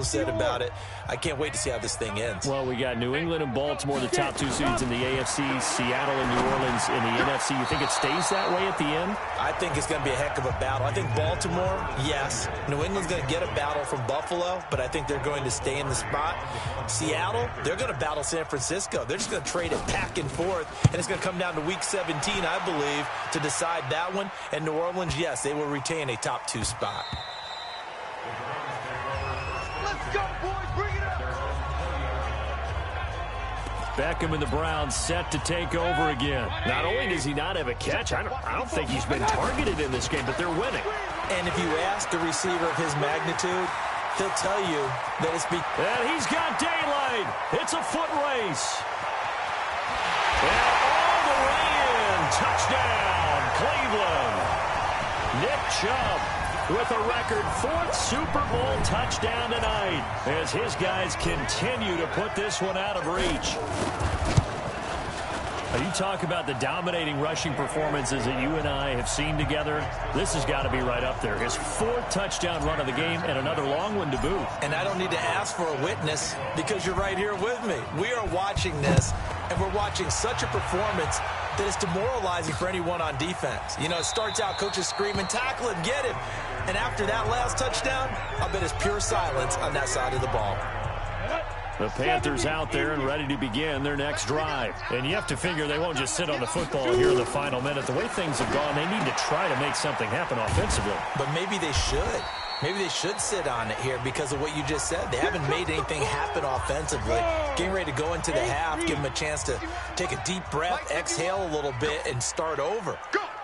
said about it. I can't wait to see how this thing ends. Well, we got New England and Baltimore, the top two seeds in the AFC, Seattle and New Orleans in the NFC. You think it stays that way at the end? I think it's going to be a heck of a battle. I think Baltimore, yes. New England's going to get a battle from Buffalo, but I think they're going to stay in the spot. Seattle, they're going to battle San Francisco. They're just going to trade it back and forth, and it's going to come down to Week 17, I believe, to decide that one. And New Orleans, yes, they will retain a top two spot. Beckham and the Browns set to take over again. Not only does he not have a catch, I don't think he's been targeted in this game, but they're winning. And if you ask a receiver of his magnitude, he'll tell you that it's and he's got daylight. It's a foot race. And all the way in. Touchdown, Cleveland. Nick Chubb with a record 4th Super Bowl touchdown tonight as his guys continue to put this one out of reach. Now, you talk about the dominating rushing performances that you and I have seen together. This has got to be right up there. His 4th touchdown run of the game and another long one to boot. And I don't need to ask for a witness because you're right here with me. We are watching this, and we're watching such a performance that is demoralizing for anyone on defense. You know, it starts out, coaches screaming, tackle him, get him. And after that last touchdown, I bet it's pure silence on that side of the ball. The Panthers out there and ready to begin their next drive. And you have to figure they won't just sit on the football here in the final minute. The way things have gone, they need to try to make something happen offensively. But maybe they should. Maybe they should sit on it here because of what you just said. They haven't made anything happen offensively. Getting ready to go into the half, give them a chance to take a deep breath, exhale a little bit, and start over.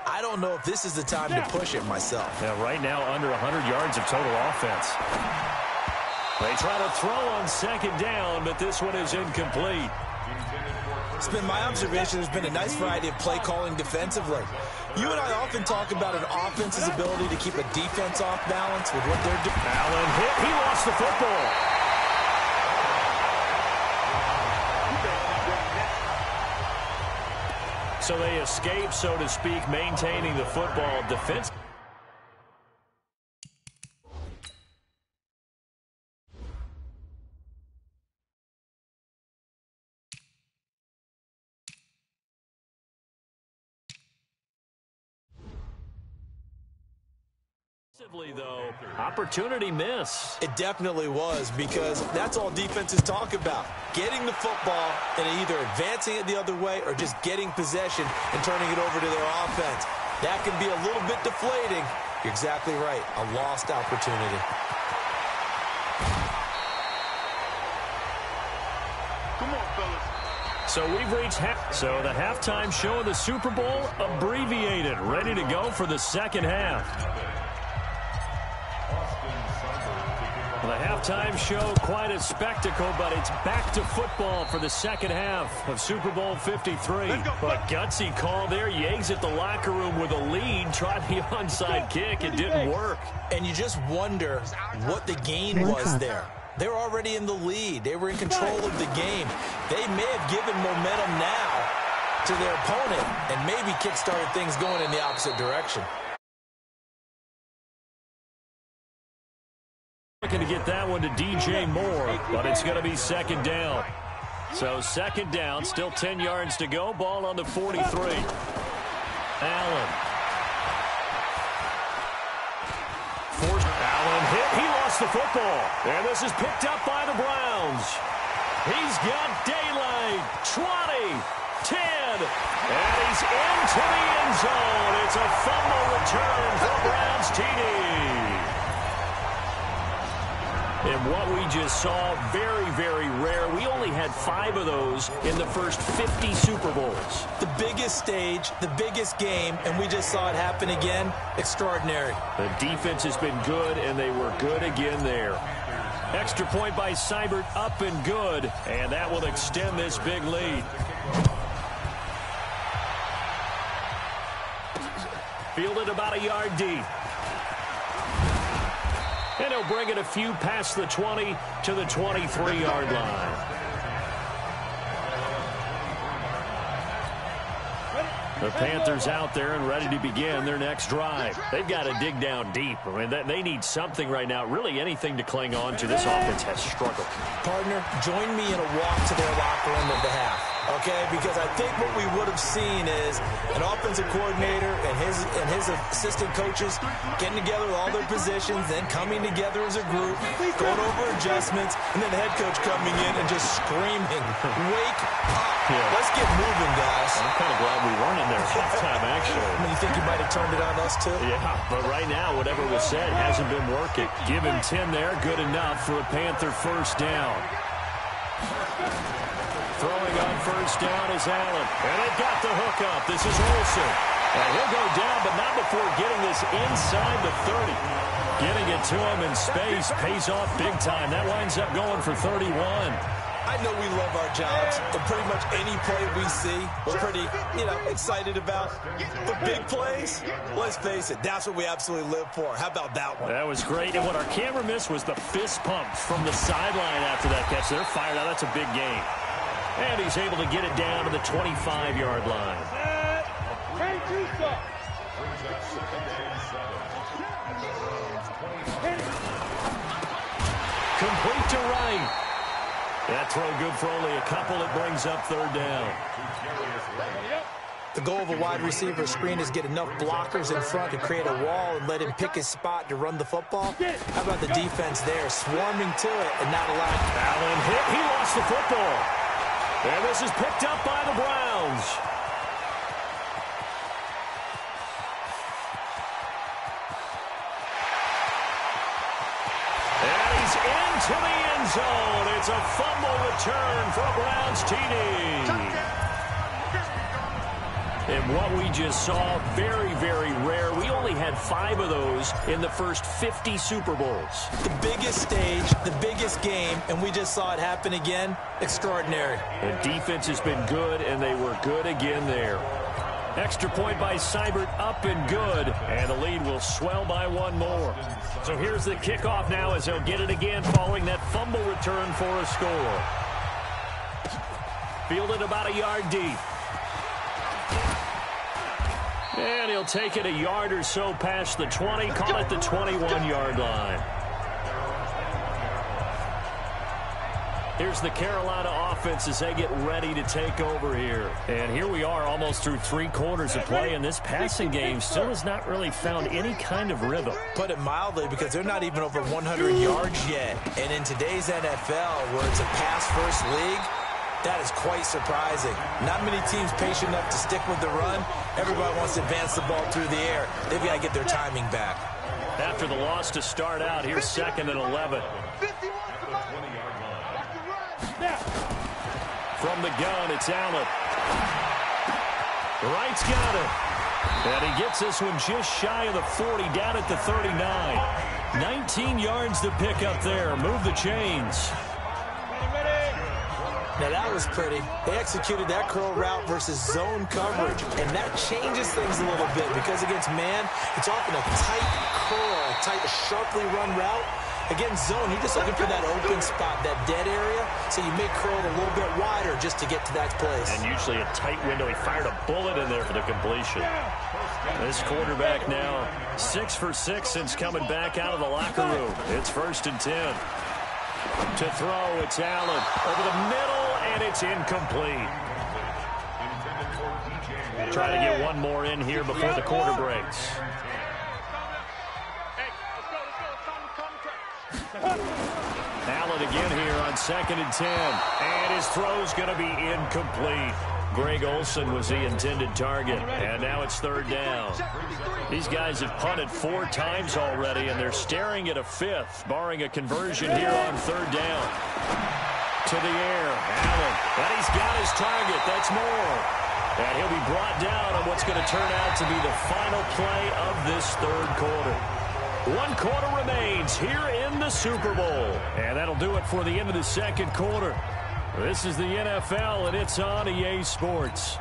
I don't know if this is the time to push it myself. Yeah, right now under 100 yards of total offense. They try to throw on second down, but this one is incomplete. It's been my observation there's been a nice variety of play calling defensively. You and I often talk about an offense's ability to keep a defense off balance with what they're doing. Allen hit. He lost the football. So they escape, so to speak, maintaining the football defense. Though, opportunity miss. It definitely was because that's all defenses talk about. Getting the football and either advancing it the other way or just getting possession and turning it over to their offense. That can be a little bit deflating. You're exactly right. A lost opportunity. Come on, fellas. So we've reached half. So the halftime show of the Super Bowl abbreviated. Ready to go for the second half. The halftime show, quite a spectacle, but it's back to football for the second half of Super Bowl 53. But gutsy call there. Yates at the locker room with a lead. Tried the onside kick. It didn't work. And you just wonder what the gain was there. They're already in the lead. They were in control of the game. They may have given momentum now to their opponent and maybe kick-started things going in the opposite direction. Looking to get that one to DJ Moore, but it's going to be second down. So second down, still 10 yards to go. Ball on the 43. Allen. Allen hit. He lost the football. And this is picked up by the Browns. He's got daylight. 20, 10, and he's into the end zone. It's a fumble return for Browns TD. And what we just saw, very, very rare. We only had 5 of those in the first 50 Super Bowls. The biggest stage, the biggest game, and we just saw it happen again. Extraordinary. The defense has been good, and they were good again there. Extra point by Seibert, up and good, and that will extend this big lead. Fielded about a yard deep. And he'll bring it a few past the 20 to the 23-yard line. The Panthers out there and ready to begin their next drive. They've got to dig down deep. I mean, they need something right now, really anything to cling on to. This offense has struggled. Partner, join me in a walk to their locker room at the half, okay? Because I think what we would have seen is an offensive coordinator and his assistant coaches getting together with all their positions, then coming together as a group, going over adjustments, and then the head coach coming in and just screaming, "Wake up! Yeah. Let's get moving, guys." I'm kind of glad we weren't in there at halftime, actually. I mean, you think you might have turned it on us, too? Yeah, but right now, whatever was said hasn't been working. Give him 10 there, good enough for a Panther first down. Throwing on first down is Allen. And they've got the hook up. This is Olsen. And he'll go down, but not before getting this inside the 30. Getting it to him in space pays off big time. That winds up going for 31. I know we love our jobs, and pretty much any play we see, we're pretty, excited about. But big plays, let's face it, that's what we absolutely live for. How about that one? That was great, and what our camera missed was the fist pump from the sideline after that catch. They're fired out. That's a big game. And he's able to get it down to the 25-yard line. Complete to Wright. That throw good for only a couple. It brings up third down. The goal of a wide receiver screen is get enough blockers in front to create a wall and let him pick his spot to run the football. How about the defense there, swarming to it and not allowing... Allen hit. He lost the football. And this is picked up by the Browns. And he's into the end zone. It's a fumble return for a Browns TD. And what we just saw, very, very rare. We only had 5 of those in the first 50 Super Bowls. The biggest stage, the biggest game, and we just saw it happen again. Extraordinary. The defense has been good, and they were good again there. Extra point by Seibert, up and good, and the lead will swell by one more. So here's the kickoff now as they'll get it again following that fumble return for a score. Fielded about a yard deep. And he'll take it a yard or so past the 20, call it the 21-yard line. Here's the Carolina offense as they get ready to take over here. And here we are almost through 3 quarters of play, and this passing game still has not really found any kind of rhythm. Put it mildly, because they're not even over 100 yards yet. And in today's NFL, where it's a pass-first league, that is quite surprising. Not many teams patient enough to stick with the run. Everybody wants to advance the ball through the air. They've got to get their timing back. After the loss to start out, here's 2nd and 11. From the gun, it's Allen. Wright's got it. And he gets this one just shy of the 40, down at the 39. 19 yards to pick up there. Move the chains. Now, that was pretty. They executed that curl route versus zone coverage, and that changes things a little bit because against man, it's often a tight curl, a tight, sharply run route. Against zone, you're just looking for that open spot, that dead area, so you may curl it a little bit wider just to get to that place. And usually a tight window. He fired a bullet in there for the completion. This quarterback now 6 for 6 since coming back out of the locker room. It's 1st and 10. To throw, it's Allen over the middle, and it's incomplete. Try to get one more in here before the quarter breaks. Allen again here on 2nd and 10, and his throw's going to be incomplete. Greg Olsen was the intended target, and now it's 3rd down. These guys have punted 4 times already, and they're staring at a 5th, barring a conversion here on 3rd down. To the air, Allen, and he's got his target. That's more. And he'll be brought down on what's going to turn out to be the final play of this 3rd quarter. 1 quarter remains here in the Super Bowl, and that'll do it for the end of the 2nd quarter. This is the NFL, and it's on EA Sports.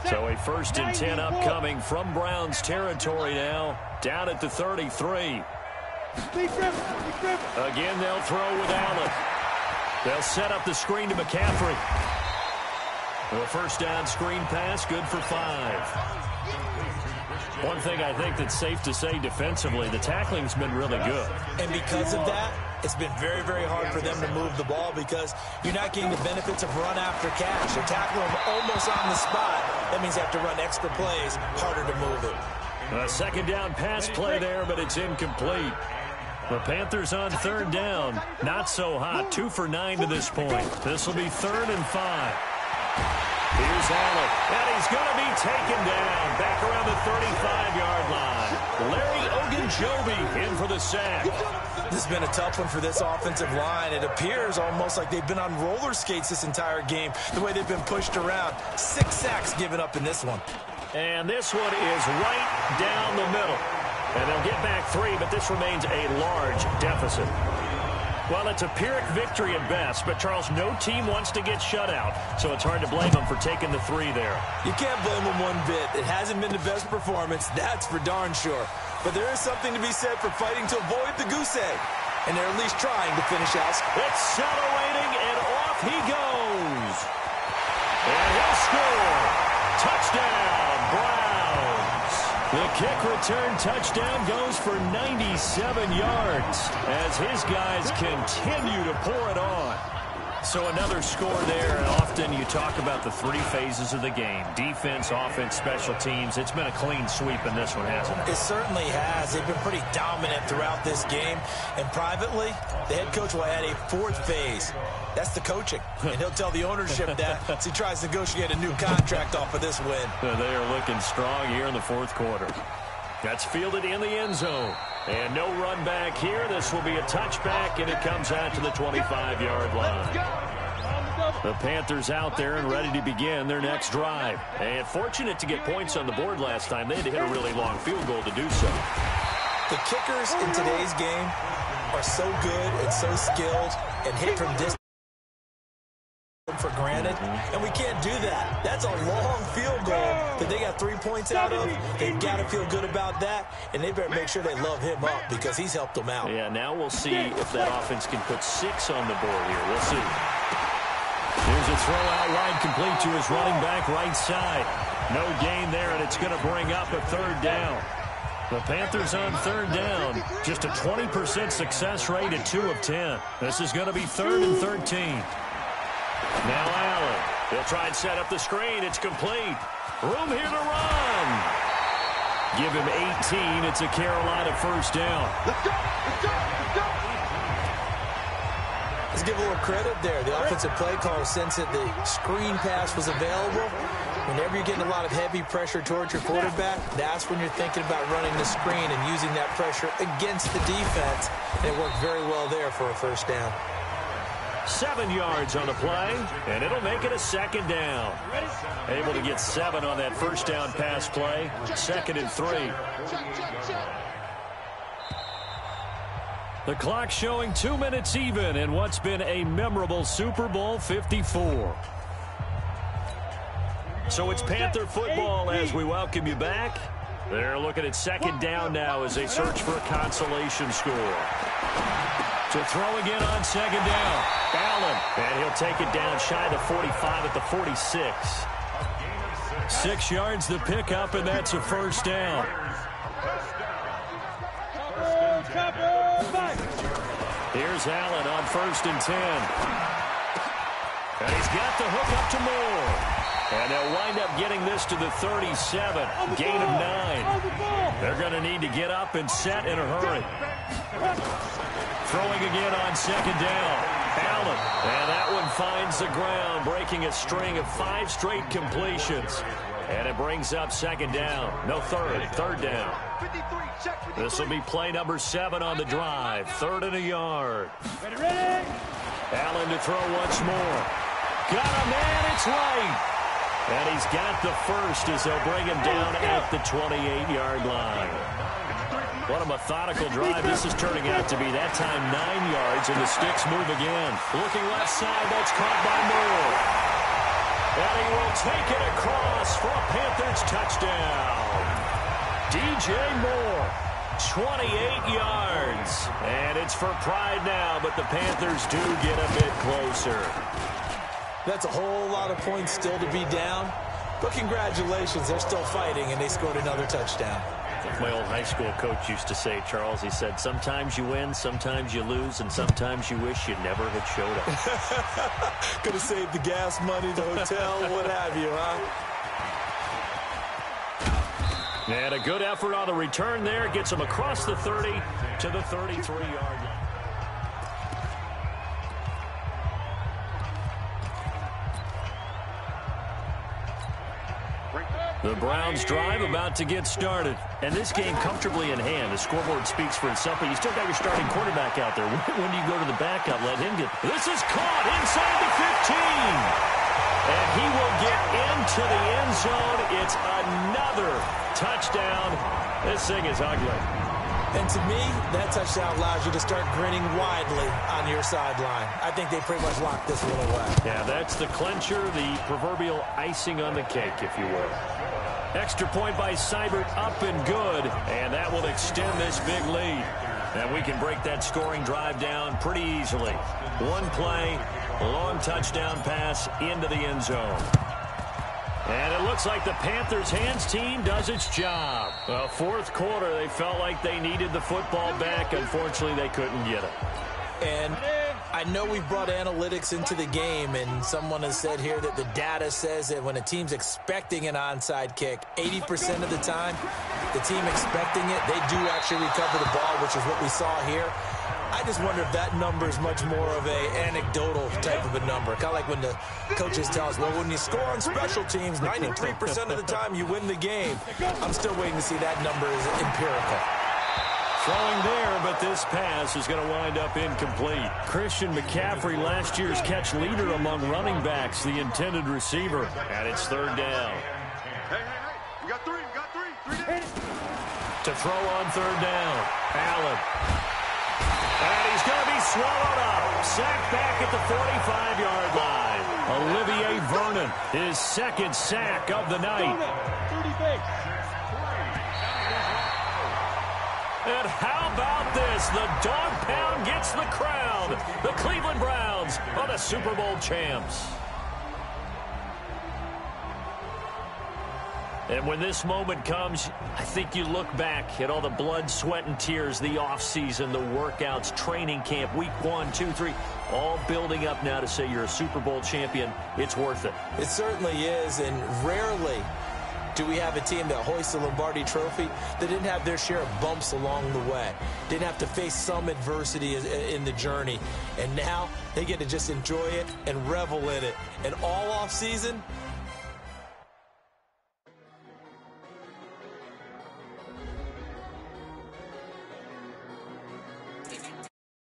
So a 1st and 10 upcoming from Browns territory now, down at the 33. Again, they'll throw with Allen. They'll set up the screen to McCaffrey. The first down screen pass, good for 5. One thing I think that's safe to say defensively, the tackling's been really good. And because of that, it's been very, very hard for them to move the ball because you're not getting the benefits of run after catch. They're tackling them almost on the spot. That means they have to run extra plays, harder to move it. A second down pass play there, but it's incomplete. The Panthers on third down. Not so hot. 2 for 9 to this point. This will be 3rd and 5. Here's Allen, and he's going to be taken down back around the 35-yard line. Larry Ogunjobi in for the sack. This has been a tough one for this offensive line. It appears almost like they've been on roller skates this entire game, the way they've been pushed around. 6 sacks given up in this one. And this one is right down the middle. And they'll get back 3, but this remains a large deficit. Well, it's a Pyrrhic victory at best, but, Charles, no team wants to get shut out, so it's hard to blame them for taking the 3 there. You can't blame them one bit. It hasn't been the best performance, that's for darn sure. But there is something to be said for fighting to avoid the goose egg, and they're at least trying to finish out. Accelerating, and off he goes. And he'll score. Touchdown, Browns. The kick return touchdown goes for 97 yards as his guys continue to pour it on. So another score there, and often you talk about the 3 phases of the game. Defense, offense, special teams. It's been a clean sweep in this one, hasn't it? It certainly has. They've been pretty dominant throughout this game. And privately, the head coach will add a 4th phase. That's the coaching. And he'll tell the ownership that as he tries to negotiate a new contract off of this win. They are looking strong here in the 4th quarter. That's fielded in the end zone. And no run back here. This will be a touchback, and it comes out to the 25-yard line. The Panthers out there and ready to begin their next drive. And fortunate to get points on the board last time. They had to hit a really long field goal to do so. The kickers in today's game are so good and so skilled and hit from distance for granted, and we can't do that. That's a long field goal that they got 3 points out of. They've got to feel good about that, and they better make sure they love him up because he's helped them out. Yeah, now we'll see if that offense can put 6 on the board here. We'll see. Here's a throw out wide complete to his running back right side. No gain there, and it's going to bring up a 3rd down. The Panthers on 3rd down. Just a 20% success rate at 2 of 10. This is going to be 3rd and 13. Now Allen. He'll try and set up the screen. It's complete. Room here to run. Give him 18. It's a Carolina 1st down. Let's go! Let's go! Let's go! Let's give a little credit there. The offensive play caller sensed that the screen pass was available. Whenever you're getting a lot of heavy pressure towards your quarterback, that's when you're thinking about running the screen and using that pressure against the defense. And it worked very well there for a 1st down. 7 yards on the play, and it'll make it a 2nd down. Able to get 7 on that 1st down pass play. 2nd and 3. The clock showing 2 minutes even in what's been a memorable Super Bowl 54. So it's Panther football as we welcome you back. They're looking at 2nd down now as they search for a consolation score. To throw again on 2nd down. Allen, and he'll take it down shy of the 45 at the 46. 6 yards the pickup, and that's a 1st down. Here's Allen on 1st and 10. And he's got the hook up to Moore. And they'll wind up getting this to the 37. Gain of 9. They're going to need to get up and set in a hurry. Throwing again on 2nd down. Allen. And that one finds the ground, breaking a string of 5 straight completions. And it brings up 2nd down. No, 3rd down. This will be play number 7 on the drive. 3rd and a yard. Ready? Allen to throw once more. Got a man, it's right. And he's got the 1st as they'll bring him down at the 28-yard line. What a methodical drive this is turning out to be. That time 9 yards, and the sticks move again. Looking left side, that's caught by Moore. And he will take it across for a Panthers touchdown. DJ Moore, 28 yards. And it's for pride now, but the Panthers do get a bit closer. That's a whole lot of points still to be down. But congratulations, they're still fighting, and they scored another touchdown. Like my old high school coach used to say, Charles, he said, sometimes you win, sometimes you lose, and sometimes you wish you never had showed up. Could have saved the gas money, the hotel, what have you, huh? And a good effort on the return there. Gets him across the 30 to the 33-yard line. The Browns drive about to get started. And this game comfortably in hand. The scoreboard speaks for itself, but you still got your starting quarterback out there. When do you go to the backup? Let him get... This is caught inside the 15. And he will get into the end zone. It's another touchdown. This thing is ugly. And to me, that touchdown allows you to start grinning widely on your sideline. I think they pretty much locked this one away. Yeah, that's the clincher, the proverbial icing on the cake, if you will. Extra point by Seibert, up and good. And that will extend this big lead. And we can break that scoring drive down pretty easily. One play, long touchdown pass into the end zone. And it looks like the Panthers' hands team does its job. Well, fourth quarter, they felt like they needed the football back. Unfortunately, they couldn't get it. And I know we've brought analytics into the game, and someone has said here that the data says that when a team's expecting an onside kick, 80% of the time, the team expecting it, they do actually recover the ball, which is what we saw here. I just wonder if that number is much more of a anecdotal type of a number. Kind of like when the coaches tell us, well, when you score on special teams, 93% of the time you win the game. I'm still waiting to see that number is empirical. Throwing there, but this pass is going to wind up incomplete. Christian McCaffrey, last year's catch leader among running backs, the intended receiver. And it's third down. Hey, you got three, days. To throw on third down, Allen. And he's going to be swallowed up. Sacked back at the 45-yard line. Olivier Vernon, his second sack of the night. And how about this? The dog pound gets the crown. The Cleveland Browns are the Super Bowl champs. And when this moment comes, I think you look back at all the blood, sweat, and tears, the offseason, the workouts, training camp, week 1, 2, 3, all building up now to say you're a Super Bowl champion. It's worth it. It certainly is, and rarely do we have a team that hoists the Lombardi Trophy that didn't have their share of bumps along the way, didn't have to face some adversity in the journey, and now they get to just enjoy it and revel in it. And all off season,